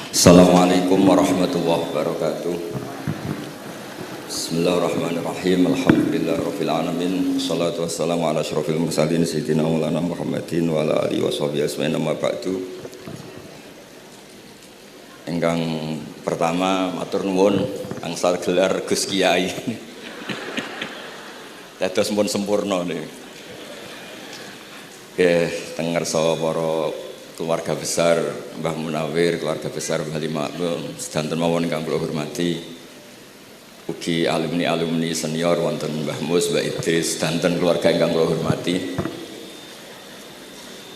Assalamualaikum warahmatullahi wabarakatuh. Bismillahirrahmanirrahim. Alhamdulillahirabbil alamin. Wassalatu wassalamu ala asyrofil mursalin sayyidina Maulana Muhammadin wa ala alihi washabihi ajmain amma ba'du. Ingkang pertama matur nuwun angsal gelar Gus Kiai. Dados pun sempurna niku. Nggih, teng ngarsa para keluarga besar Mbah Munawir, keluarga besar Mbah Limakmum, sedanten mawon ingkang kula hormati. Ugi alumni-alumni senior wonten Mbah Mus, Mbah Idris, sedanten keluarga ingkang kula hormati.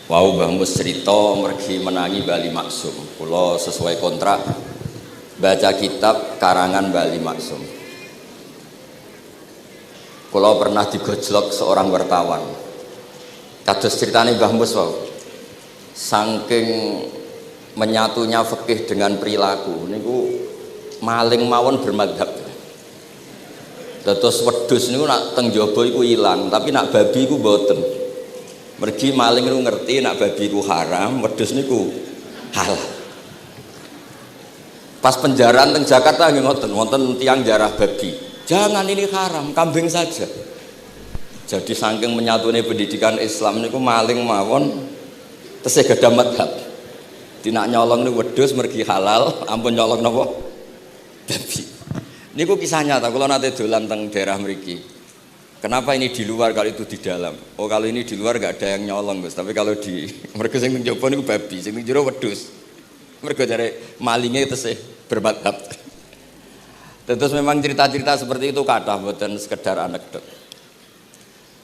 Wau Mbah Mus cerita mergi menangi Mbah Limaksum. Kula sesuai kontrak baca kitab karangan Mbah Limaksum. Kula pernah digojlok seorang wartawan. Kados ceritane Mbah Mus wau. Saking menyatunya fikih dengan perilaku niku maling mawon bermadhab. Dados wedhus niku nak teng jaba iku ilang, tapi nak babi iku mboten. Mergi maling niku ngerti nak babi iku haram, wedhus niku halal. Pas penjaraan teng Jakarta nggih ngoten, wonten tiyang jarah babi. Jangan ini haram, kambing saja. Jadi saking menyatune pendidikan Islam niku maling mawon tesih gadah madhab. Dinak nyolong niku wedhus mergi halal, ampun nyolong napa? Babi. Niku kisah nyata, kula nate dolan teng daerah mriki. Kenapa ini di luar kalau itu di dalam? Oh, kalau ini di luar enggak ada yang nyolong, Gus. Tapi kalau di mergo sing teng jaba niku babi, sing teng jero wedhus. Mergo jare malinge tesih bermadhab. Terus memang cerita-cerita seperti itu kathah mboten sekedar anekdot.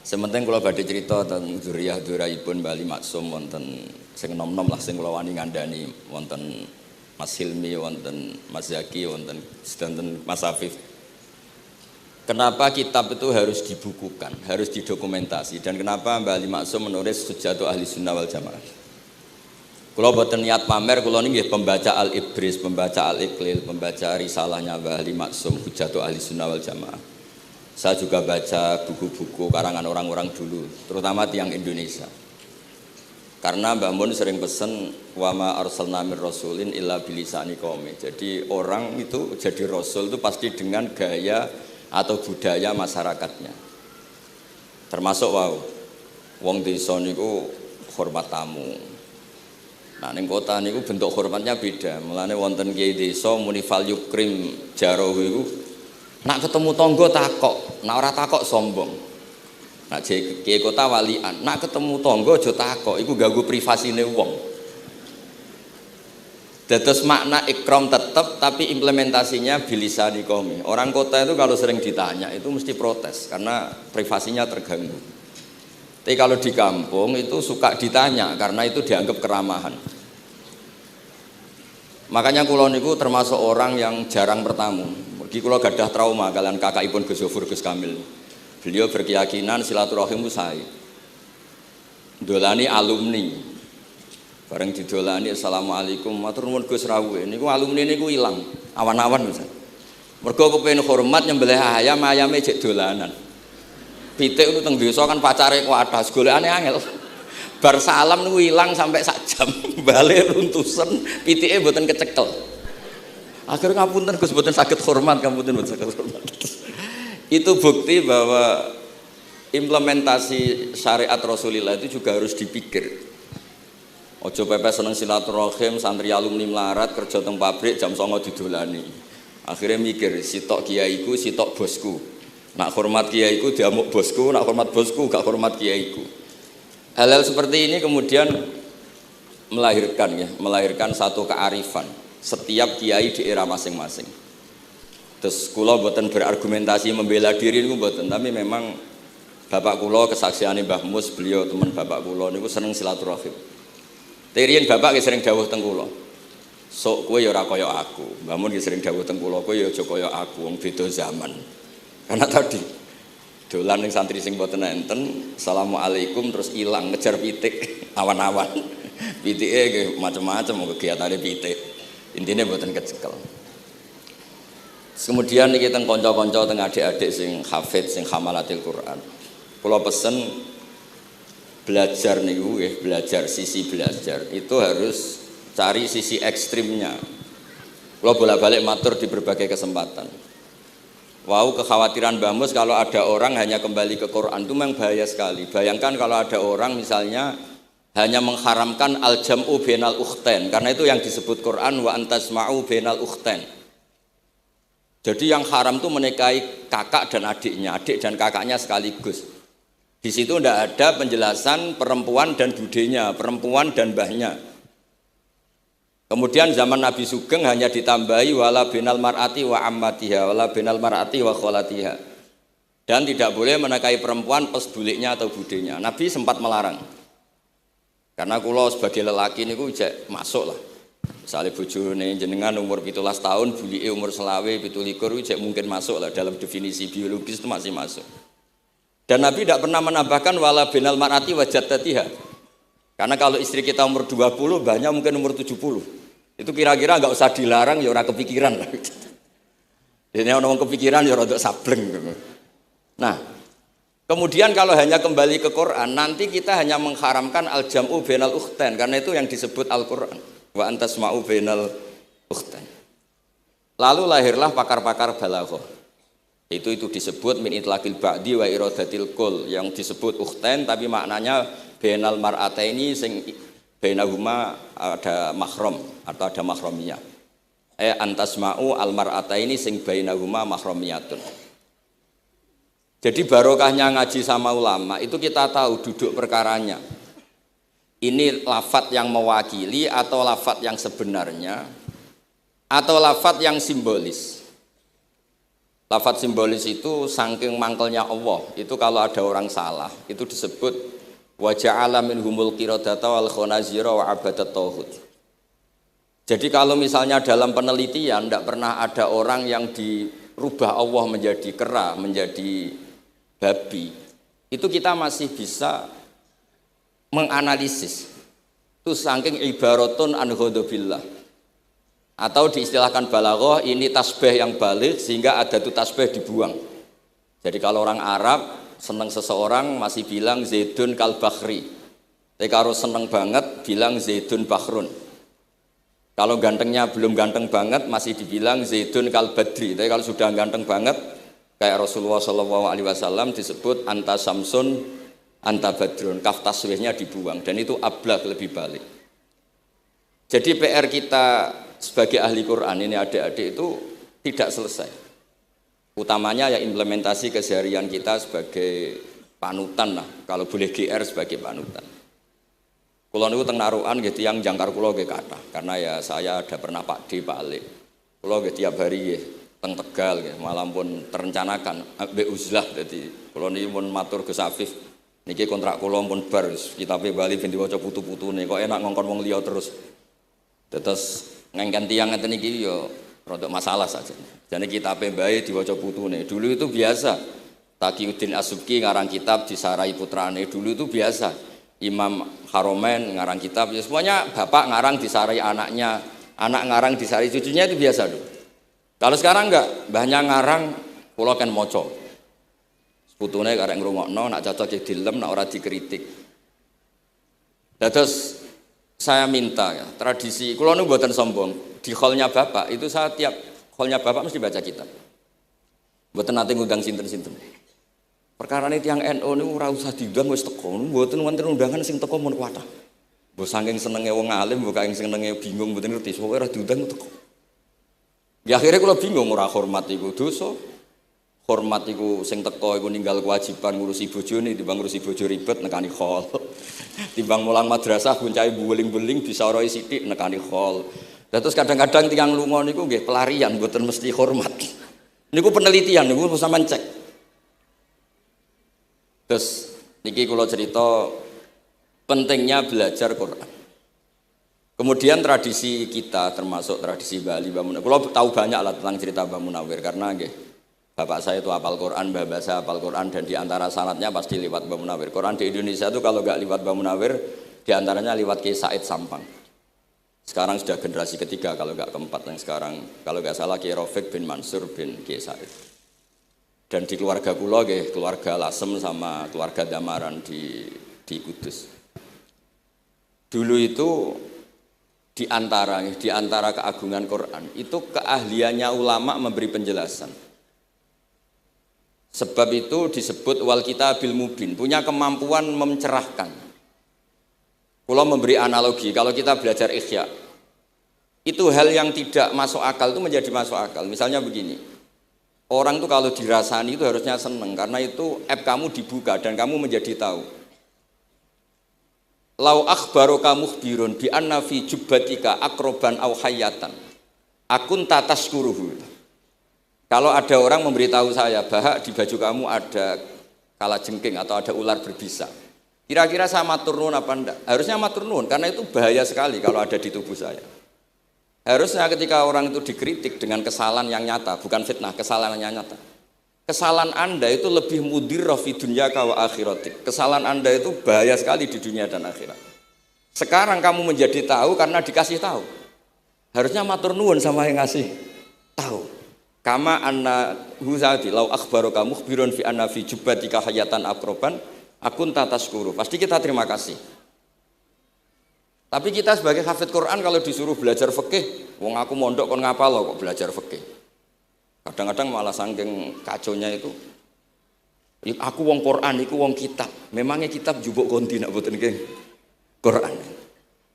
Sementing kula badhe crita tentang dzurriyyah-dzurriyyahipun Mbah Limaksum wonten sing nom-nom lah sing kula wani ngandani wonten Mas Hilmi, wonten Mas Zaki, wonten sedanten Mas Afif. Kenapa kitab itu harus dibukukan, harus didokumentasi, dan kenapa Mbah Limaksum menulis Hujjatu Ahli Sunnah wal Jamaah? Kula boten niat pamer, kula niki pembaca Al-Ibris, pembaca Al-Iqlil, pembaca risalahnya Mbah Limaksum Hujjatu Ahli Sunnah wal Jamaah. Saya juga baca buku-buku karangan orang-orang dulu, terutama tiang Indonesia. Karena Mbah Mun sering pesen wa ma arsalna mir rasulin illa bilisani qaumi. Jadi orang itu jadi rasul itu pasti dengan gaya atau budaya masyarakatnya. Termasuk wong desa niku hormat tamu. Nah ning kota niku bentuk hormatnya beda. Mulane wonten kiai desa muni fal yukrim jarahu iku nak ketemu tangga takok, nak ora takok sombong. Nak kiai kota walian, nak ketemu tangga aja takok, iku ganggu privasine wong. Dados makna ikram tetep tapi implementasinya bilisani qaumi. Orang kota itu kalau sering ditanya itu mesti protes karena privasinya terganggu. Tapi kalau di kampung itu suka ditanya karena itu dianggap keramahan. Makanya kula niku termasuk orang yang jarang bertamu. Mergi kula gadah trauma kalian kakakipun Gus Yofur Gus Kamil. Beliau berkeyakinan silaturahim itu sae. Dolani alumni. Bareng didolani assalamualaikum matur nuwun Gus rawuh. Niku alumni niku ilang, awan-awan Gus. Mergo kepengin hormat nyembelih ayam, ayame jek dolanan. Pitik itu teng desa kan pacare kuwathah, golekane angel. Bar salam niku ilang sampai sak jam. Bale runtusen, pitike mboten kecekel. Akhirnya ngapunten Gus mboten saged hormat, ngapunten mboten saged hormat. Itu bukti bahwa implementasi syariat Rasulullah itu juga harus dipikir. Ojo pepes seneng silaturahim, santri alumni melarat kerja teng pabrik jam 09.00 didolani. Akhirnya mikir, sitok kiaiku, sitok bosku. Nak hormat kiaiku diamuk bosku, nak hormat bosku gak hormat kiaiku. Hal-hal seperti ini kemudian melahirkan satu kearifan setiap kiai di era masing-masing. Terus kula mboten berargumentasi membela diri niku mboten, tapi memang bapak kula kesaksiane Mbah Mus, beliau teman bapak kula niku seneng silaturahim. Terian bapak ki sering dawuh teng kula. Sok kowe ya ora kaya aku. Mbah Mun ki sering dawuh teng kula, kowe ya aja kaya aku, wong beda zaman. Karena tadi dolan ning santri sing mboten enten, assalamualaikum terus ilang ngejar pitik awan-awan. Pitike nggih macam-macam kegiatane pitik. Intine mboten kecekel. Kemudian niki teng kanca-kanca teng adik-adik sing hafidz sing hamalatil Quran. Kula pesen belajar niku nggih, belajar sisi belajar itu harus cari sisi ekstrimnya. Kalau bolak-balik matur di berbagai kesempatan. Wow, kekhawatiran Mbah Mus kalau ada orang hanya kembali ke Quran itu memang bahaya sekali. Bayangkan kalau ada orang misalnya hanya mengharamkan al-jam'u bainal ukhtain, karena itu yang disebut Quran wa antasma'u bainal ukhtain. Jadi yang haram itu menikahi kakak dan adiknya, adik dan kakaknya sekaligus. Di situ tidak ada penjelasan perempuan dan budenya, perempuan dan mbahnya. Kemudian zaman Nabi Sugeng hanya ditambahi wala binal mar'ati wa ammatiha, wala binal mar'ati wa kholatiha. Dan tidak boleh menikahi perempuan plus buliknya atau budenya. Nabi sempat melarang. Karena kula sebagai lelaki niku jek masuk lah. Misalnya bojone jenengan umur 17 tahun, bulike umur selawe 17 jek mungkin masuk lah dalam definisi biologis itu masih masuk. Dan Nabi tidak pernah menambahkan wala binal mar'ati wa jaddatiha. Karena kalau istri kita umur 20, banyak mungkin umur 70. Itu kira-kira nggak usah dilarang, ya orang kepikiran. Jadi orang kepikiran ya rodok sableng. Nah, kemudian kalau hanya kembali ke Quran, nanti kita hanya mengharamkan al-jam'u bainal ukhtain, karena itu yang disebut Al-Quran. Wa antasma'u bainal ukhtain. Lalu lahirlah pakar-pakar balaghah. Itu disebut min itlaqil ba'di wa iradatil kul, yang disebut ukhtain tapi maknanya bainal mar'ataini sing bainahuma ada mahram atau ada mahramiyah. Antasma'u al mar'ataini sing bainahuma mahramiyatun. Jadi barokahnya ngaji sama ulama itu kita tahu duduk perkaranya. Ini lafadz yang mewakili atau lafadz yang sebenarnya atau lafadz yang simbolis. Lafadz simbolis itu saking mangkelnya Allah. Itu kalau ada orang salah itu disebut wa ja'ala minhumul qiradata wal khanazira wa abadat tauhid. Jadi kalau misalnya dalam penelitian tidak pernah ada orang yang dirubah Allah menjadi kera, menjadi babi, itu kita masih bisa menganalisis. Itu saking ibaratun an ghadabillah. Atau diistilahkan balaghah, ini tasbih yang balik sehingga ada itu tasbih dibuang. Jadi kalau orang Arab senang seseorang masih bilang Zaidun kal bakhri. Tapi kalau senang banget bilang Zaidun bakhrun. Kalau gantengnya belum ganteng banget masih dibilang Zaidun kal badri. Tapi kalau sudah ganteng banget kayak Rasulullah SAW disebut anta samsun anta badrun. Kaf taswihnya dibuang dan itu ablaq lebih balik. Jadi PR kita sebagai ahli Quran ini adik-adik itu tidak selesai. Utamanya ya implementasi keseharian kita sebagai panutan lah, kalau boleh GR sebagai panutan. Kulo niku teng Narukan nggih tiyang jangkar kulo nggih kathah, karena ya saya ada pernah Pak D Pak Ali. Kulo nggih tiap hari nggih teng Tegal nggih, malam pun terencanakan ambek uzlah dadi kulo niki pun matur Gus Afif. Niki kontrak kulo pun bar kitabe Bali ben diwaca putu-putune kok enak ngongkon wong liya terus. Terus ngengken tiyang ngeten iki yo rodok masalah saja. Jadi kitabe bae diwaca putune. Dulu itu biasa. Taqiyuddin As-Subki ngarang kitab disarai putrane. Dulu itu biasa. Imam Haromen ngarang kitab. Ya semuanya bapak ngarang disarai anaknya, anak ngarang disarai cucunya itu biasa dulu. Kalau sekarang enggak, mbahnya ngarang kula kan maca. Putune karek ngrungokno, nak cocok ya dilem, nak ora dikritik. Terus saya minta ya, tradisi kula niku mboten sombong. Di hallnya bapak itu saya tiap hallnya bapak mesti baca kitab. Mboten nate ngundang sinten-sinten. Perkarane tiyang NU niku ora usah diundang wis teko. Mboten wonten undangan sing teko mun kuwatah. Mbok saking senenge wong alim, mbok saking senenge bingung mboten ngerti, pokoke ora diundang teko. Ya akhirnya kula bingung ora hormat iku dosa. Hormat iku sing teko iku ninggal kewajiban ngurusi bojone timbang ngurusi bojo ribet nekani hall. Timbang mulang madrasah buncahe buling-buling bisa ora sithik nekani hall. Terus kadang-kadang tiyang lunga niku nggih pelarian mboten mesti hormat. Niku penelitian niku sampean cek. Terus niki kula cerita pentingnya belajar Quran. Kemudian tradisi kita termasuk tradisi Bali Mbah Munawir. Kula tahu banyak lah tentang cerita Mbah Munawir karena nggih bapak saya itu hafal Quran, mbah saya hafal Quran dan di antara sanadnya pasti lewat Mbah Munawir. Quran di Indonesia itu kalau enggak lewat Mbah Munawir di antaranya lewat Kiai Said Sampang. Sekarang sudah generasi ketiga kalau enggak keempat yang sekarang kalau enggak salah Kiai Rafiq bin Mansur bin Kiai Said. Dan di keluarga kula nggih keluarga Lasem sama keluarga Damaran di Kudus. Dulu itu di antara keagungan Quran itu keahliannya ulama memberi penjelasan. Sebab itu disebut wal kitabil mubin, punya kemampuan mencerahkan. Kalau memberi analogi, kalau kita belajar Ihya, itu hal yang tidak masuk akal itu menjadi masuk akal. Misalnya begini, orang itu kalau dirasani itu harusnya seneng karena itu app kamu dibuka dan kamu menjadi tahu. Lau akhbaroka mukhbirun bi anna fi jubbatika akroban aw hayatan akun tataskuruhu. Kalau ada orang memberitahu saya bahwa di baju kamu ada kalajengking atau ada ular berbisa, kira-kira saya matur nuwun apa enggak? Harusnya matur nuwun karena itu bahaya sekali kalau ada di tubuh saya. Harusnya ketika orang itu dikritik dengan kesalahan yang nyata, bukan fitnah, kesalahan yang nyata. Kesalahan Anda itu lebih mudirrah fi dunyaka wa akhiratik. Kesalahan Anda itu bahaya sekali di dunia dan akhirat. Sekarang kamu menjadi tahu karena dikasih tahu. Harusnya matur nuwun sama yang ngasih tahu. Kama anna huzati lau akhbaroka mukhbirun fi anna fi jubbatika hayatan akroban akun tataskuru. Pasti kita terima kasih. Tapi kita sebagai hafid Quran kalau disuruh belajar fikih, wong aku mondok kon ngapal kok belajar fikih. Kadang-kadang malah saking kaconya itu, aku wong Quran, iku wong kitab. Memangnya kitab jubuk konti nak boten nggih Quran.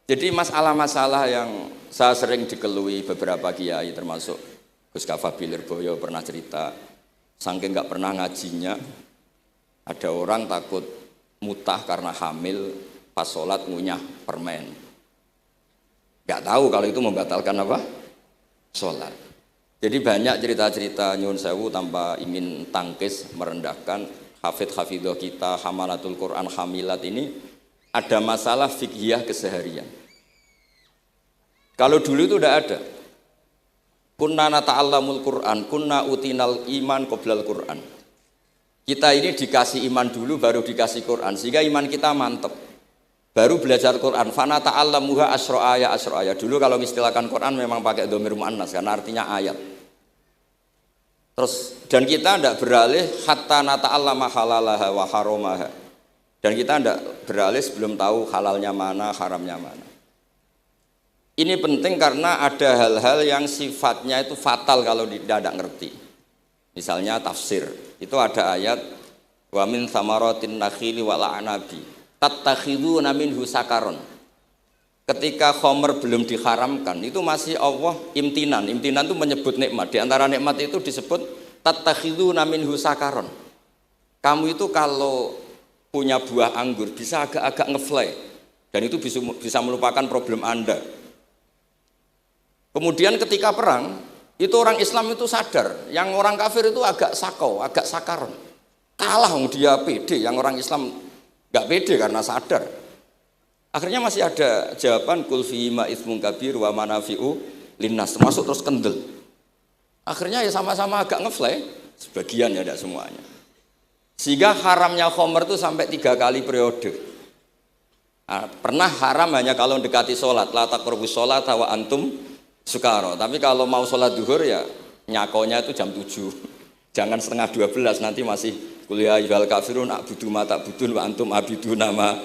Jadi masalah-masalah yang saya sering dikelui beberapa kiai termasuk Gus Kafabil Lirboyo pernah cerita, saking nggak pernah ngajinya, ada orang takut mutah karena hamil pas sholat ngunyah permen. Nggak tahu kalau itu membatalkan apa? Sholat. Jadi banyak cerita-cerita nyun sewu tanpa ingin tangkis merendahkan hafidh-hafidhoh kita, hamalatul Quran, hamilat ini ada masalah fiqhiyah keseharian. Kalau dulu itu udah ada. Kunna nata'allamul Qur'an, kunna utinal iman qoblal Qur'an. Kita ini dikasih iman dulu baru dikasih Qur'an, sehingga iman kita mantep. Baru belajar Qur'an, fana ta'allamuha asro'aya. Dulu kalau mengistilahkan Qur'an memang pakai dhamir mu'annas karena artinya ayat. Terus dan kita tidak beralih hatta nata'allama halalaha wa haromaha. Dan kita tidak beralih sebelum tahu halalnya mana, haramnya mana. Ini penting karena ada hal-hal yang sifatnya itu fatal kalau tidak ngerti. Misalnya tafsir, itu ada ayat wa min thamaratin nakhili wal a'nabi tattakhiduna minhu sakaron. Ketika khamr belum diharamkan, itu masih Allah imtinan. Imtinan itu menyebut nikmat. Di antara nikmat itu disebut tattakhiduna minhu sakaron. Kamu itu kalau punya buah anggur bisa agak-agak ngefly dan itu bisa melupakan problem Anda. Kemudian ketika perang, itu orang Islam itu sadar, yang orang kafir itu agak sakau, agak sakaron. Kalah dia pede, yang orang Islam gak pede karena sadar. Akhirnya masih ada jawaban kul fi ma ismun kabir wa manafi'u linnas, termasuk terus kendel. Akhirnya ya sama-sama agak ngefly, sebagian ya tidak semuanya. Sehingga haramnya khamr itu sampai 3 kali periode. Nah, pernah haram hanya kalau mendekati sholat, la taqrabus sholat wa antum sukaro, tapi kalau mau sholat duhur ya nyakonya itu jam 7, jangan setengah 12, nanti masih kuliah yuhal kafirun a'budu ma ta'budun wa antum abidu nama.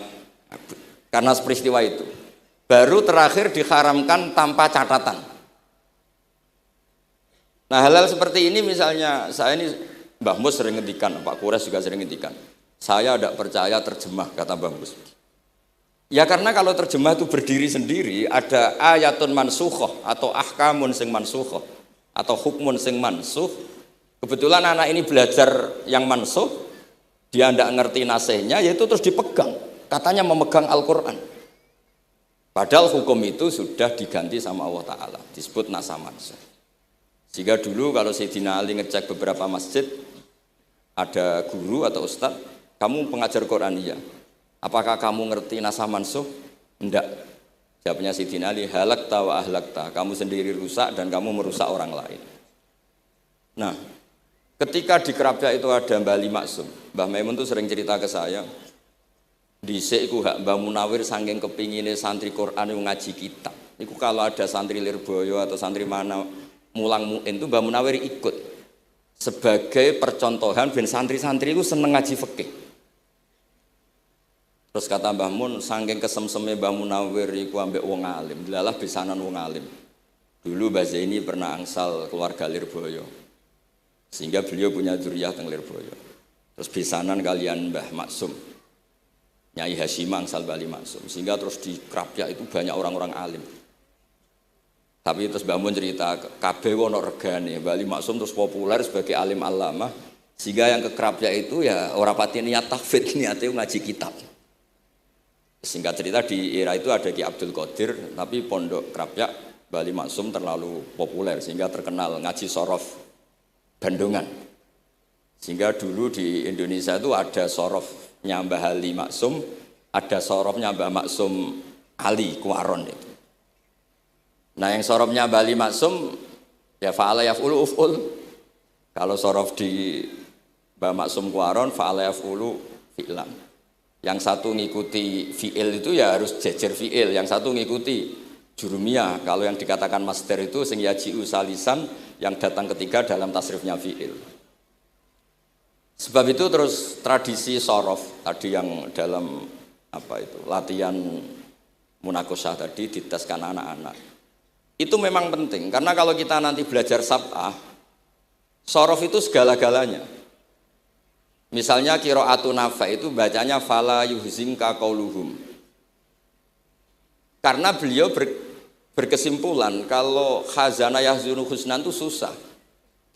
Karena peristiwa itu baru terakhir diharamkan tanpa catatan. Nah hal-hal seperti ini misalnya saya ini Mbah Mus sering ngendikan, Pak Kures juga sering ngendikan, saya tidak percaya terjemah, kata Mbah Mus. Ya karena kalau terjemah itu berdiri sendiri, ada ayatun mansukhoh atau ahkamun sing mansukhoh atau hukmun sing mansuh. Kebetulan anak ini belajar yang mansuh, dia tidak ngerti nasihnya, yaitu terus dipegang. Katanya memegang Al-Quran. Padahal hukum itu sudah diganti sama Allah Ta'ala, disebut nasah mansuh. Sehingga dulu kalau Sayyidina Ali ngecek beberapa masjid, ada guru atau ustadz, kamu pengajar Quran iya. Apakah kamu ngerti nasah mansuh? Enggak. Jawabnya Sayyidina Ali, halakta wa ahlakta. Kamu sendiri rusak dan kamu merusak orang lain. Nah, ketika di Kerapia itu ada Mbah Ali Maksum. Mbah Maimun itu sering cerita ke saya. Dhisik iku hak Mbah Munawir saking kepingine santri Quran yang ngaji kitab. Iku kalau ada santri Lirboyo atau santri mana mulang muin itu Mbah Munawir ikut. Sebagai percontohan ben santri-santri itu seneng ngaji fikih. Terus kata Mbah Mun, saking kesemseme Mbah Munawir iku ambek wong alim, delalah besanan wong alim. Dulu Mbah Zaini pernah angsal keluarga Lirboyo. Sehingga beliau punya dzurriyyah teng Lirboyo. Terus besanan kalian Mbah Maksum. Nyai Hasyim angsal Bali Maksum. Sehingga terus di Krapyak itu banyak orang-orang alim. Tapi terus Mbah Mun cerita kabeh ono regane, Bali Maksum terus populer sebagai alim alama. Sehingga yang ke Krapyak itu ya ora pati niat tahfidz, niate ngaji kitab. Singkat cerita di era itu ada Ki Abdul Qadir, tapi pondok Krapyak Bali Maksum terlalu populer sehingga terkenal ngaji sorof Bandungan. Sehingga dulu di Indonesia itu ada sorofnya Mbah Ali Maksum, ada sorofnya Mbah Maksum Ali Kuaron itu. Nah yang sorofnya Mbah Ali Maksum ya fa'ala yaf'ulu uf'ul. Kalau sorof di Mbah Maksum Kuaron fa'ala yaf'ulu fi'lan. Yang satu ngikuti fi'il itu ya harus jejer fi'il, yang satu ngikuti jurumiyah. Kalau yang dikatakan masdar itu sing yaji'u salisan, yang datang ketiga dalam tasrifnya fi'il. Sebab itu terus tradisi sorof tadi yang dalam latihan munakosah tadi diteskan anak-anak. Itu memang penting karena kalau kita nanti belajar sab'ah, sorof itu segala-galanya. Misalnya qiraatun Nafi' itu bacanya fala yuhzinka qauluhum. Karena beliau berkesimpulan kalau khazana yahzunu husnan itu susah.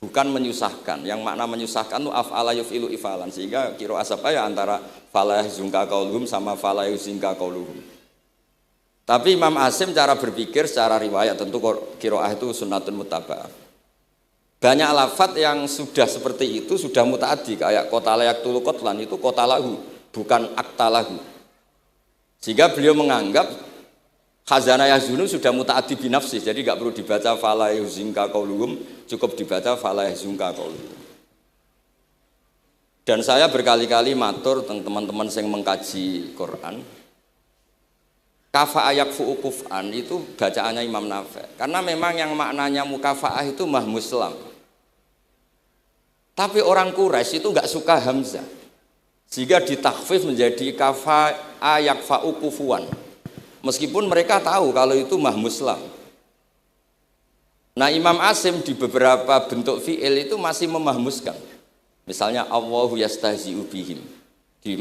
Bukan menyusahkan. Yang makna menyusahkan itu af'ala yuf'ilu ifalan. Sehingga qiraat apa ya antara fala yuhzinka qauluhum sama fala yuhzinka qauluhum. Tapi Imam Asim cara berpikir secara riwayat tentu qiraat itu sunnatun muttaba'ah. Banyak lafadz yang sudah seperti itu sudah mutaaddi kayak kota layak tulu kotlan itu kota lahu bukan akta lahu. Sehingga beliau menganggap khazanah yahzunu sudah mutaaddi binafsih jadi nggak perlu dibaca fala yuhzinka qauluhum cukup dibaca fala yahzunka qauluhum. Dan saya berkali-kali matur teman-teman yang mengkaji Quran kafa ayak fu'ukuf'an itu bacaannya Imam Nafi' karena memang yang maknanya mukafa'ah itu mahmuslam. Tapi orang Quraisy itu enggak suka hamzah. Sehingga ditakhfif menjadi kafa ayak fa'ukufuan. Meskipun mereka tahu kalau itu mahmuslam. Nah Imam Asim di beberapa bentuk fi'il itu masih memahmuskan. Misalnya Allahu yastahzi'u bihim. Di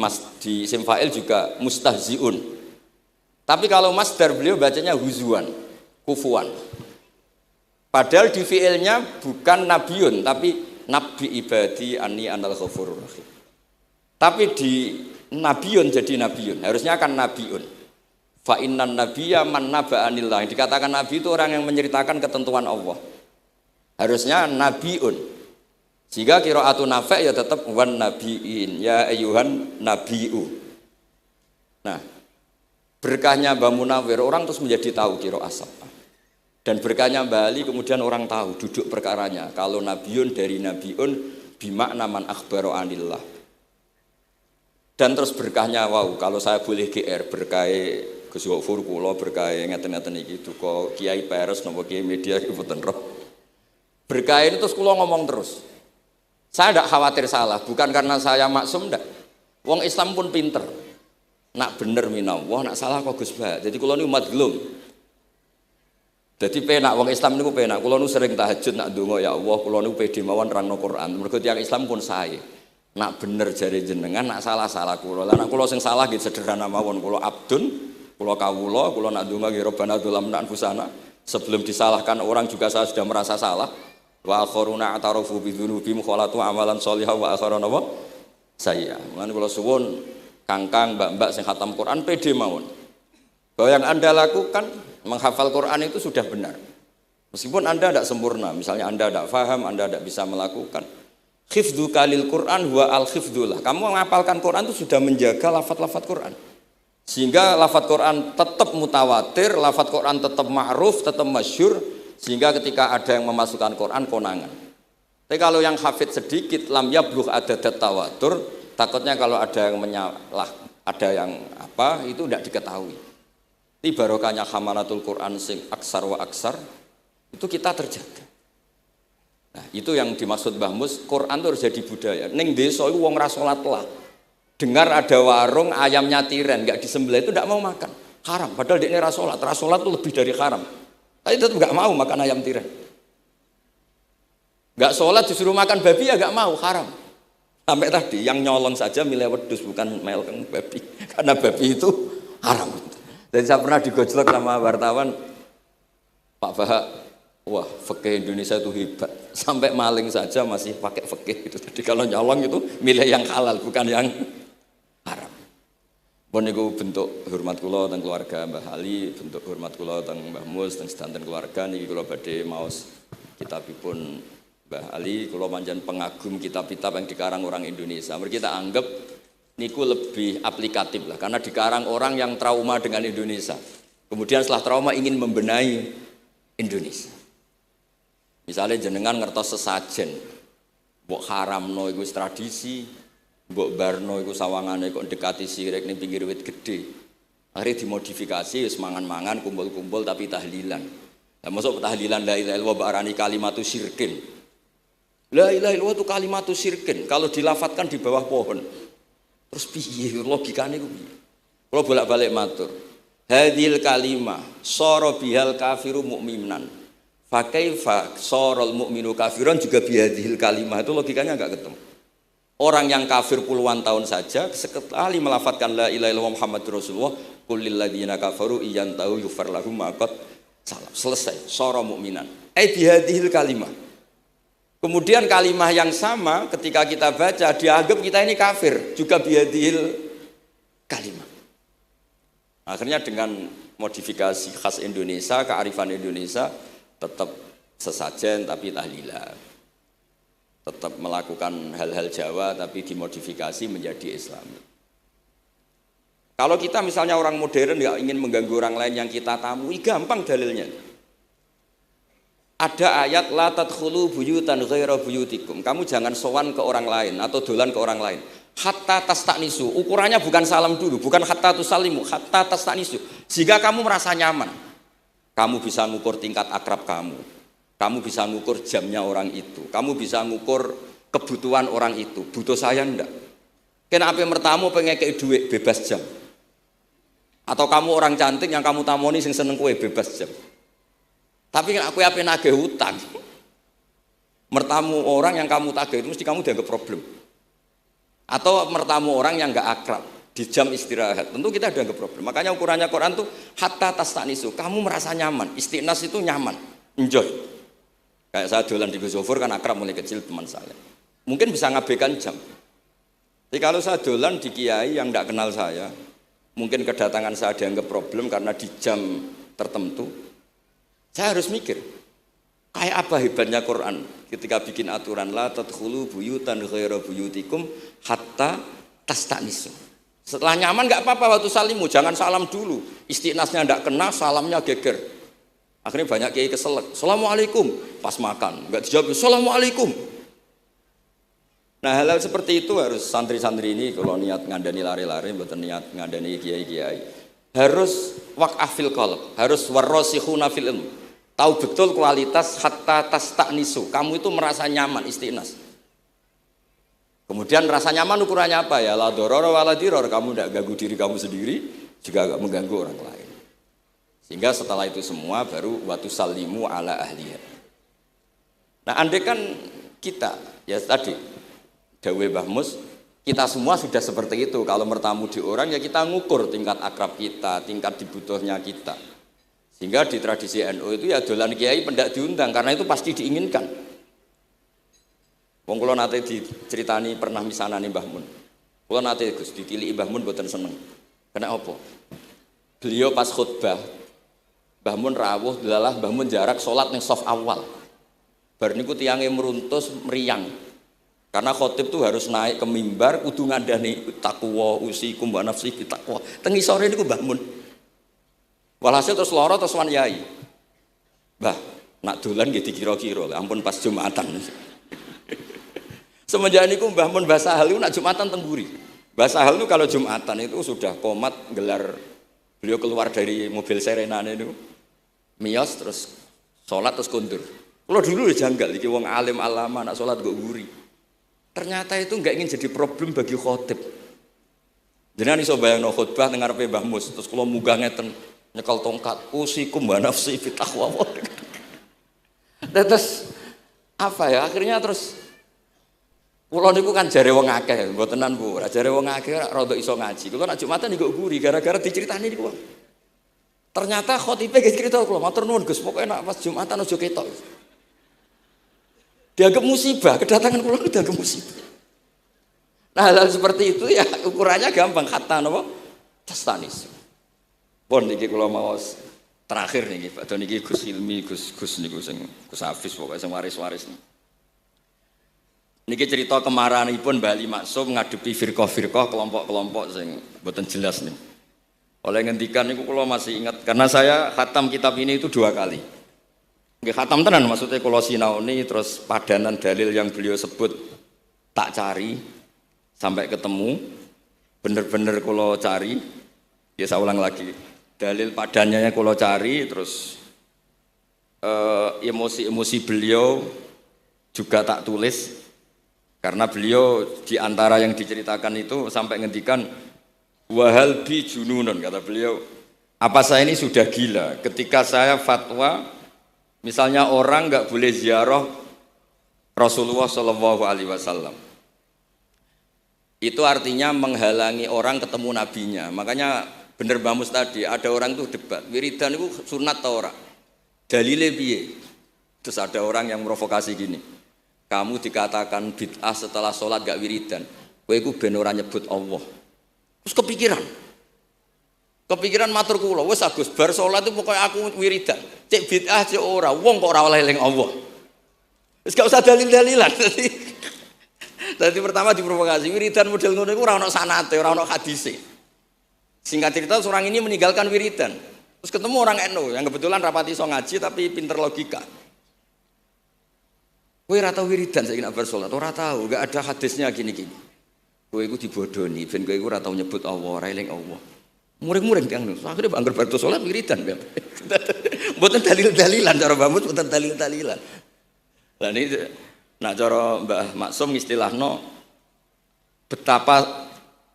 isim fa'il juga mustahzi'un. Tapi kalau masdar beliau bacanya huzuan, kufuan. Padahal di fi'ilnya bukan nabiyun, tapi nabi ibadi anni anal ghafurur rahim. Tapi di nabiyun jadi nabiyun, harusnya kan nabiun. Fa innan nabiyya man naba'anillah. Dikatakan nabi itu orang yang menceritakan ketentuan Allah. Harusnya nabiun. Jika qiraatun Nafi' ya tetap wan nabiin, ya ayyuhan nabiu. Nah, berkahnya Mbah Munawir orang terus menjadi tahu qiraat sab'ah. Dan berkahnya Mbah Ali kemudian orang tahu duduk perkaranya. Kalau nabiun dari nabiun bimakna man akhbaro anillah. Dan terus berkahnya wow, kalau saya boleh GR berkah Gus Gofur kula berkah ngeten-ngeten iki duka Kiai Peres napa Kiai media iki mboten roh. Berkah ini terus kula ngomong terus. Saya tidak khawatir salah, bukan karena saya maksum ndak. Wong Islam pun pinter. Nak bener minallah, nak salah kok Gus Bah. Jadi kula niku madlum. Jadi penak wong Islam niku penak. Kula nu sering tahajud nak ndonga ya Allah, kula niku pede mawon nerangno Quran. Mergo tiyang Islam pun sae. Nak bener jare jenengan, nak salah kula. Lah nak kula sing salah nggih sederhana mawon. Kula abdun, kula kawula, kula nak ndonga nggih Rabbana dzalamna anfusana. Sebelum disalahkan orang juga saya sudah merasa salah. Wa akharuna atarafu bi dzunubihim khalatu amalan sholihan wa akharuna wa sayya. Mulane kula suwun kangkang mbak-mbak sing khatam Quran pede mawon. Bahwa yang Anda lakukan menghafal Quran itu sudah benar. Meskipun Anda tidak sempurna, misalnya Anda tidak paham, Anda tidak bisa melakukan. Khifdhu kalil Quran wa al-khifdullah. Kamu menghafalkan Quran itu sudah menjaga lafaz-lafaz Quran. Sehingga lafaz Quran tetap mutawatir, lafaz Quran tetap ma'ruf, tetap masyhur, sehingga ketika ada yang memasukkan Quran konangan. Tapi kalau yang hafid sedikit, lam yablugh adadat tawatur, takutnya kalau ada yang menyalah, ada yang apa, itu tidak diketahui. Ini barokahnya hamalatul Quran sing aksar wa aksar, itu kita terjaga. Nah, itu yang dimaksud Mbah Mus, Quran itu harus jadi budaya. Ning desa iku wong ra salat lah. dengar ada warung ayamnya tiren nggak disembelih itu tidak mau makan, haram. Padahal dia ini rasolat itu lebih dari haram. Tapi tetap nggak mau makan ayam tiren. Nggak sholat disuruh makan babi ya nggak mau, haram. Sampai tadi yang nyolong saja milih wedus bukan meleng babi, karena babi itu haram. Jadi saya pernah digojlok sama wartawan, Pak Bahak, wah fikih Indonesia itu hebat, sampai maling saja masih pakai fikih gitu. Jadi kalau nyolong itu milih yang halal bukan yang haram. Bon niku bentuk hormat kula teng keluarga Mbah Ali, bentuk hormat kula teng Mbah Mus teng sedanten keluarga niki kula badhe maos kitabipun Mbah Ali. Kula pancen pengagum kitab-kitab yang dikarang orang Indonesia. Mereka kita anggap niku lebih aplikatif lah, karena dikarang orang yang trauma dengan Indonesia. Kemudian setelah trauma ingin membenahi Indonesia. Misalnya jenengan ngertos sesajen, mbok haramno iku tradisi, mbok barno iku sawangane kok dekati sirik ning pinggir wit gede. Akhirnya dimodifikasi wis mangan-mangan, kumpul-kumpul tapi tahlilan. Lah mosok tahlilan la ilaha illallah barani kalimatu syirkin. La ilaha illallah itu kalimatu syirkin kalau dilafatkan di bawah pohon. Terus piye logikane ku piye? Kula bolak-balik matur. Hadhil kalimah sara bihal kafiru mukminan. Fa kaifa saral mukminu kafiran juga bihadhil kalimah, itu logikanya enggak ketemu. Orang yang kafir puluhan tahun saja sekali melafatkan la ilaha illallah Muhammadur Rasulullah, qul lil ladzina kafaru iyantahu yufar lahum ma qad salam. Selesai, sara mukminan. Bihadhil kalimah. Kemudian kalimah yang sama ketika kita baca dianggap kita ini kafir juga bihadhil kalimah. Akhirnya dengan modifikasi khas Indonesia, kearifan Indonesia, tetap sesajen tapi tahlilan. Tetap melakukan hal-hal Jawa tapi dimodifikasi menjadi Islam. Kalau kita misalnya orang modern nggak ingin mengganggu orang lain yang kita tamui, gampang dalilnya. Ada ayat la tadkhulu buyutan ghaira buyutikum. Kamu jangan sowan ke orang lain atau dolan ke orang lain. Hatta tastanisu. Ukurannya bukan salam dulu, bukan hatta tusalimu, hatta tastanisu. Jika kamu merasa nyaman, kamu bisa ngukur tingkat akrab kamu. Kamu bisa ngukur jamnya orang itu. Kamu bisa ngukur kebutuhan orang itu. Butuh saya enggak? Kenapa mertamu pengen kei duit bebas jam? Atau kamu orang cantik yang kamu tamoni sing seneng kue bebas jam? Tapi aku apa nagih hutang. Mertamu orang yang kamu tagih itu mesti kamu dianggap problem. Atau mertamu orang yang enggak akrab di jam istirahat, tentu kita dianggap problem. Makanya ukurannya Quran tuh hatta tastanisu. Kamu merasa nyaman, istiqnas itu nyaman, enjoy. Kayak saya dolan di Gus Zofur kan akrab mulai kecil teman saya. Mungkin bisa ngabaikan jam. Tapi kalau saya dolan di kiai yang enggak kenal saya, mungkin kedatangan saya dianggap problem karena di jam tertentu. Saya harus mikir, kayak apa hebatnya Quran ketika bikin aturan la tadkhulu buyutan ghaira buyutikum hatta tastanisu. Setelah nyaman enggak apa-apa waktu salimu, jangan salam dulu. Istiqnasnya enggak kena, salamnya geger. Akhirnya banyak kiai keselak. Assalamualaikum pas makan, enggak dijawab Assalamualaikum. Nah, hal-hal seperti itu harus santri-santri ini kalau niat ngandani lari-lari, mboten niat ngandani kiai-kiai. Harus waqaf fil qalb, harus warasikhuna fil ilm. Tahu betul kualitas hatta tastanisu. Kamu itu merasa nyaman istiqnas. Kemudian rasa nyaman ukurannya apa ya? La dororo wala diror. Kamu tidak ganggu diri kamu sendiri, juga tidak mengganggu orang lain. Sehingga setelah itu semua baru watu salimu ala ahliyah. Nah, andai kan kita ya tadi Dawe Mbah Mus, kita semua sudah seperti itu. Kalau bertamu di orang ya kita ngukur tingkat akrab kita, tingkat dibutuhnya kita. Sehingga di tradisi NU itu ya dolan kiai pendak diundang karena itu pasti diinginkan. Wong kula nate diceritani pernah misanani Mbah Mun. Kula nate Gus ditiliki Mbah Mun mboten seneng. Kena apa? Beliau pas khutbah Mbah Mun rawuh delalah Mbah Mun jarak salat ning saf awal. Bar niku tiyange meruntus meriang. Karena khotib tuh harus naik ke mimbar kudu ngandani takwa usikum wa nafsi takwa. Teng isore niku Mbah Mun. Walhasil terus loro terus wan yai. Mbah, nak dolan nggih dikira-kira, ampun pas Jumatan. Semenjak niku Mbah Mun Mbah Sahal niku nak Jumatan teng mburi. Mbah Sahal niku kalau Jumatan itu sudah komat gelar, beliau keluar dari mobil serenane niku. Miyos terus salat terus kondur. Kalau dulu janggal iki wong alim alama nak salat kok mburi. Ternyata itu enggak ingin jadi problem bagi khotib. Jenengan iso bayangno khutbah teng ngarepe Mbah Mus, terus kula munggah ngeten nyekel tongkat, usikum wa nafsi fi taqwa. Terus apa ya? Akhirnya terus kula niku kan jare wong akeh, mbotenan Bu. Ora jare wong akeh ora rada iso ngaji. Kula nek Jumatan niku guri gara-gara diceritani niku. Ternyata khotibe ge cerita kula, matur nuwun Gus, pokoke nek pas Jumatan aja ketok. Dianggap musibah, kedatangan kula dianggap musibah. Nah, hal seperti itu ya ukurannya gampang, kata napa? Tastanis. Pun niki kula maos terakhir niki, padha niki Gus Ilmi, Gus niku sing Gus Hafiz pokoke sing waris-waris niki. Niki cerita kemarahanipun Bali Maksum ngadepi firqah-firqah kelompok-kelompok sing mboten jelas nih. Oleh ngendikan niku kula masih ingat karena saya khatam kitab ini itu 2 kali. Nggih khatam tenan maksudnya kula sinaoni terus padanan dalil yang beliau sebut tak cari sampai ketemu bener-bener kula cari. Ya saya ulang lagi. Dalil padannya kula cari terus emosi-emosi beliau juga tak tulis. Karena beliau di antara yang diceritakan itu sampai ngendikan wahal bi jununun, kata beliau, apa saya ini sudah gila ketika saya fatwa misalnya orang nggak boleh ziarah Rasulullah Shallallahu Alaihi Wasallam. Itu artinya menghalangi orang ketemu nabinya. Makanya bener Mbah Mus tadi ada orang tuh debat wiridan itu sunat atau ora, dalile piye. Terus ada orang yang provokasi gini, kamu dikatakan bid'ah setelah sholat gak wiridan, kowe iku ben ora nyebut Allah. Terus kepikiran matur kula, wis Agus bar salat itu pokoknya aku wiridan. Cek bid'ah cek ora, wong kok ora oleh eling Allah. Wis gak usah dalil-dalilan. Dadi pertama diprovokasi, wiridan model ngono iku ora ono sanate, ora ono hadise. Singkat cerita orang ini meninggalkan wiridan. Terus ketemu orang NU yang kebetulan rapati iso ngaji tapi pinter logika. Kowe ora tau wiridan saiki nek bar salat, ora tau, gak ada hadisnya gini-gini. Kowe iku dibodoni, ben kowe iku ora tau nyebut Allah, ora eling Allah. Muring-muring tiyang niku. Akhire anggere bar salat wiridan. Mboten dalil-dalilan cara Mbah Mus, mboten dalil-dalilan. Lah niki nak cara Mbah Maksum istilahno betapa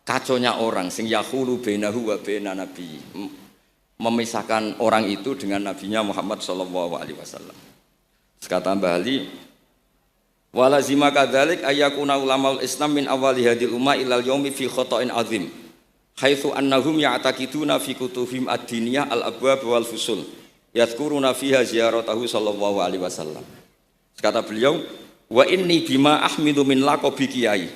kaconya orang sing yahulu bainahu wa baina nabi. Memisahkan orang itu dengan nabinya Muhammad sallallahu alaihi wasallam. Kata Mbah Ali, walazima kadzalik ayyakuna ulamaul Islam min awali hadil umma ilal yaumi fi khata'in azim haitsu annahum ya'taqiduna fi kutubihim ad-diniyah al-abwab wal fusul yadhkuruna fiha ziyaratahu sallallahu alaihi wasallam. Kata beliau, wa inni bima ahmidu min laqabi kiai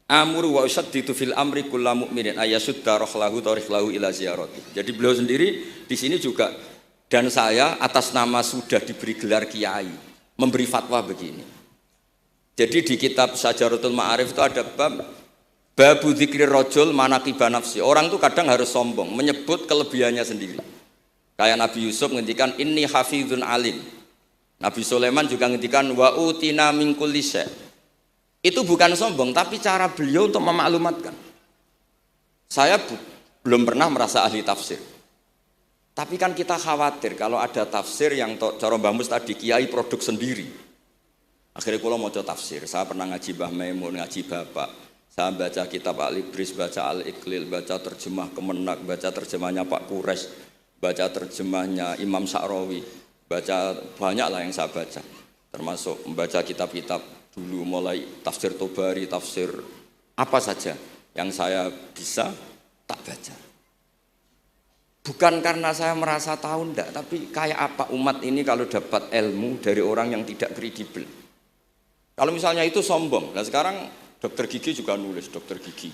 amuru wa usaddidu fil amri kullu mu'minin ayasudda rahlahu tariklahu ila ziyarati. Jadi beliau sendiri di sini juga dan saya atas nama sudah diberi gelar kiai memberi fatwa begini. Jadi di kitab Syajaratul Ma'arif itu ada babu dzikri rajul manaqiba nafsi. Orang itu kadang harus sombong, menyebut kelebihannya sendiri. Kayak Nabi Yusuf ngendikan inni hafizun alim. Nabi Sulaiman juga ngendikan wa utina min kulli syai'. Itu bukan sombong, tapi cara beliau untuk memaklumatkan. Saya belum pernah merasa ahli tafsir. Tapi kan kita khawatir kalau ada tafsir yang cara Mbah Mus tadi kiai produk sendiri. Akhirnya kalau mau tafsir, saya pernah ngaji Mbah Maimun, ngaji Bapak, saya baca kitab Al-Ibris, baca Al-Iqlil, baca terjemah Kemenak, baca terjemahnya Pak Kures, baca terjemahnya Imam Sa'rawi, baca banyak lah yang saya baca, termasuk membaca kitab-kitab dulu mulai tafsir Tobari, tafsir apa saja yang saya bisa tak baca. Bukan karena saya merasa tahu enggak, tapi kayak apa umat ini kalau dapat ilmu dari orang yang tidak kredibel. Kalau misalnya itu sombong, nah sekarang dokter gigi juga nulis, dokter gigi,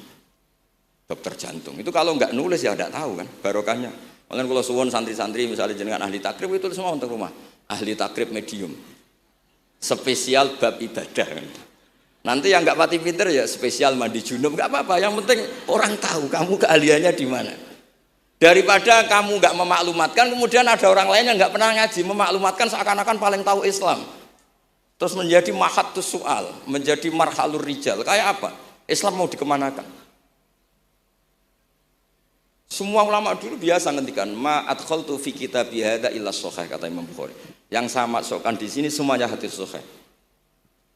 dokter jantung. Itu kalau nggak nulis ya nggak tahu kan barokahnya. Makanya kalau suwon santri-santri misalnya jenengan ahli takrib itu semua untuk rumah, ahli takrib medium, spesial bab ibadah. Nanti yang nggak pati pinter ya spesial mandi junub, nggak apa-apa. Yang penting orang tahu kamu keahliannya di mana. Daripada kamu nggak memaklumatkan, kemudian ada orang lain yang nggak pernah ngaji memaklumatkan seakan-akan paling tahu Islam. Terus menjadi mahatus soal, menjadi marhalur rijal. Kayak apa? Islam mau dikemanakan? Semua ulama dulu biasa ngendikan ma adkhaltu fi kitabi hadza illa shahih, kata Imam Bukhari. Yang saya masukkan di sini semuanya hadis sahih.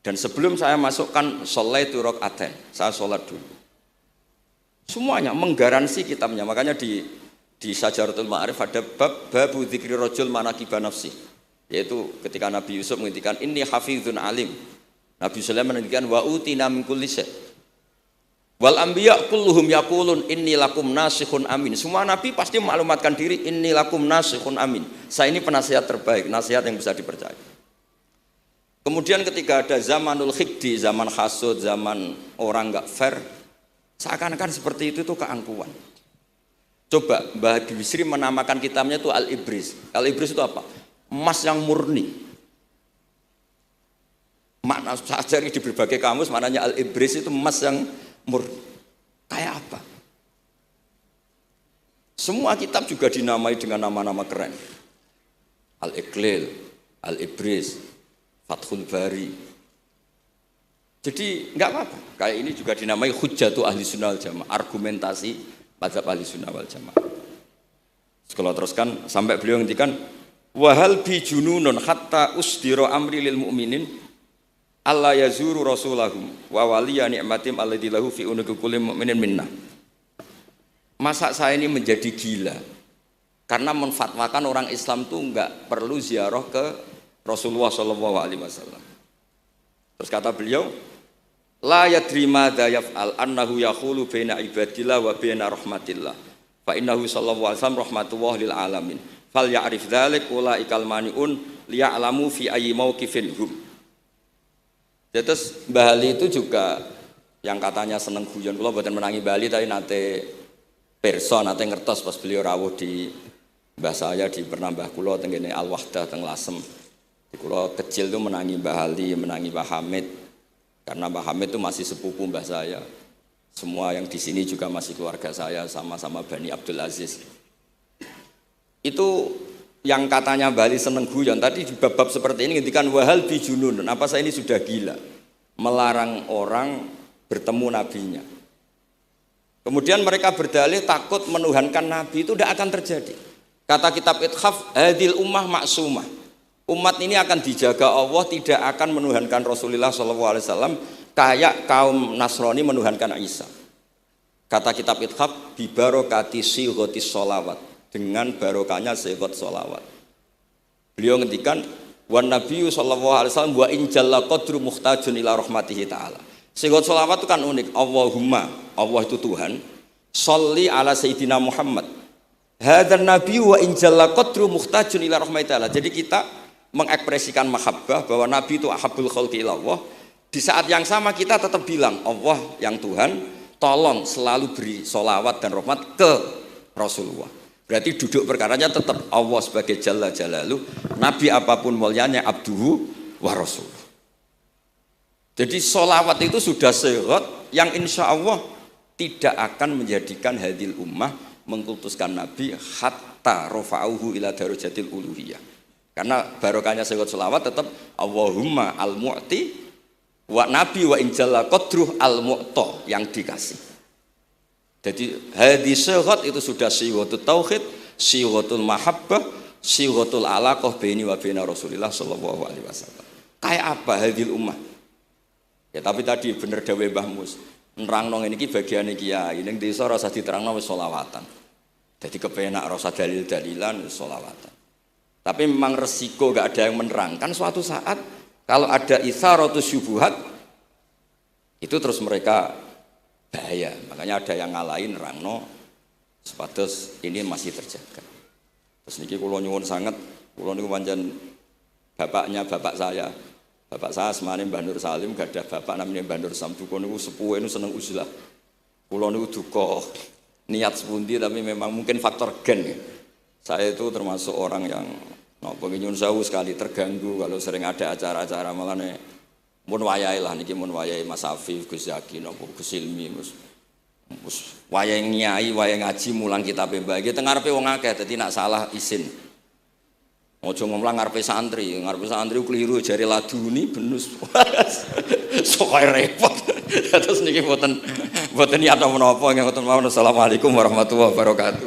Dan sebelum saya masukkan sholaitu rakaatain, saya sholat dulu. Semuanya menggaransi kitabnya. Makanya di Syajaratul Ma'arif ada babu dzikri rajul manaqiba nafsi. Yaitu ketika Nabi Yusuf menghentikan inni hafizun alim. Nabi Sulaiman menghentikan wa utina min kulli syai'. Wal anbiya kulluhum yaqulun inni lakum nasikhun amin. Semua nabi pasti maklumatkan diri inni lakum nasikhun amin. Saya ini penasihat terbaik, nasihat yang bisa dipercaya. Kemudian ketika ada zamanul khiddi, zaman hasud, zaman orang enggak fair, seakan-akan seperti itu tuh keangkuhan. Coba Mbah Bisri menamakan kitabnya itu Al-Ibris. Al-Ibris itu apa? Emas yang murni. Makna saya cari di berbagai kamus maknanya Al-Ibris itu emas yang murni. Kayak apa? Semua kitab juga dinamai dengan nama-nama keren. Al-Iqlil, Al-Ibris, Fathul Bari. Jadi enggak apa-apa. Kayak ini juga dinamai Hujjatu Ahli Sunnah wal Jamaah, argumentasi mazhab Ahli Sunnah wal Jamaah. Kalau teruskan sampai beliau ngendikan wahal bi jununun hatta usdiro amri lil mu'minin Allah yazuru rasulahum wa waliya ni'matim alladzi lahu fi unuqi kulli mu'minin minna. Masa saya ini menjadi gila karena menfatwakan orang Islam tuh enggak perlu ziarah ke Rasulullah sallallahu alaihi wasallam. Terus kata beliau, la yadri madza yaf'al annahu yaqulu baina ibadillah wa baina rahmatillah. Fa innahu sallallahu alaihi wasallam rahmatullah lil alamin. Fal ya'rif dzalik ulaikal maniun liya'lamu fi ayyi mauqifin hum. Terus Mbah Ali itu juga yang katanya seneng guyon, kula mboten menangi Mbah Ali tapi nate pirsa nate ngertos pas beliau rawuh di mbah saya di Pernambah kula teng kene Al Wahdah teng Lasem. Kula kecil itu menangi Mbah Ali, menangi Mbah Hamid. Karena Mbah Hamid itu masih sepupu mbah saya. Semua yang di sini juga masih keluarga saya, sama-sama Bani Abdul Aziz. Itu yang katanya Bali seneng guyon tadi di bab-bab seperti ini ngendikan wahal bijunun. Apa saya ini sudah gila melarang orang bertemu nabinya. Kemudian mereka berdalih takut menuhankan nabi itu tidak akan terjadi. Kata kitab Ithaf hadil ummah maksumah. Umat ini akan dijaga Allah, tidak akan menuhankan Rasulullah SAW kayak kaum Nasrani menuhankan Isa. Kata kitab Ithaf bibarokati sighatis sholawat, dengan barokahnya sighat sholawat. Beliau ngendikan wan nabiyyu sallallahu alaihi wasallam wa in jalla qadru muhtajun ila rahmatihi taala. Sighat sholawat itu kan unik. Allahumma, Allah itu Tuhan, sholli ala sayyidina Muhammad. Hadzal nabiyyu wa in jalla qadru muhtajun ila rahmatihi taala. Jadi kita mengekspresikan mahabbah bahwa nabi itu ahabbul khalqi ila Allah. Di saat yang sama kita tetap bilang Allah yang Tuhan, tolong selalu beri sholawat dan rahmat ke Rasulullah. Berarti duduk perkaranya tetap Allah sebagai Jalla Jalaluh, Nabi apapun mulianya abduhu wa rasuluh. Jadi sholawat itu sudah sehat yang insya Allah tidak akan menjadikan hadil ummah mengkultuskan Nabi hatta rofa'uhu ila darajatil uluhiyah. Karena barokahnya sehat sholawat tetap Allahumma al-mu'ti wa Nabi wa injalla qadruh al-mu'ta yang dikasih. Jadi hadis sehat itu sudah sighatul tauhid, sighatul mahabbah, sighatul alaqah baini wa baina Rasulillah sallallahu alaihi wasallam. Kayak apa hadil ummah? Ya tapi tadi bener dawuh Mbah Mus. Nerangno ngene iki bagiane kiai, ning desa ora usah diterangno wis selawatan. Jadi kepenak ora usah dalil-dalilan wis selawatan. Tapi memang resiko gak ada yang menerangkan suatu saat kalau ada isaratus syubuhat itu terus mereka bahaya. Makanya ada yang ngalahin rangno sepatus ini masih terjaga. Terus niki kula nyuwun sangat, kula niku pancen bapaknya bapak saya. Bapak saya semane Mbah Nur Salim gadah bapak namanya Mbah Nur Sam. Duka niku sepuhe niku seneng uzlah. Kula niku duka niat sepundi tapi memang mungkin faktor gen ya. Saya itu termasuk orang yang nyuwun sewu sekali terganggu kalau sering ada acara-acara malane mun wayahe lah niki mun wayahe Mas Afif, Gus Zaki napa Gus Ilmi mus wayahe nyai, wayahe ngaji mulang kitabe Mbah. Iki teng ngarepe wong akeh dadi nak salah izin. Ojo ngomong ngarepe santri keliru jari laduni benus. Sok repot. Terus niki mboten niat menapa nggih mboten mawon. Assalamualaikum warahmatullahi wabarakatuh.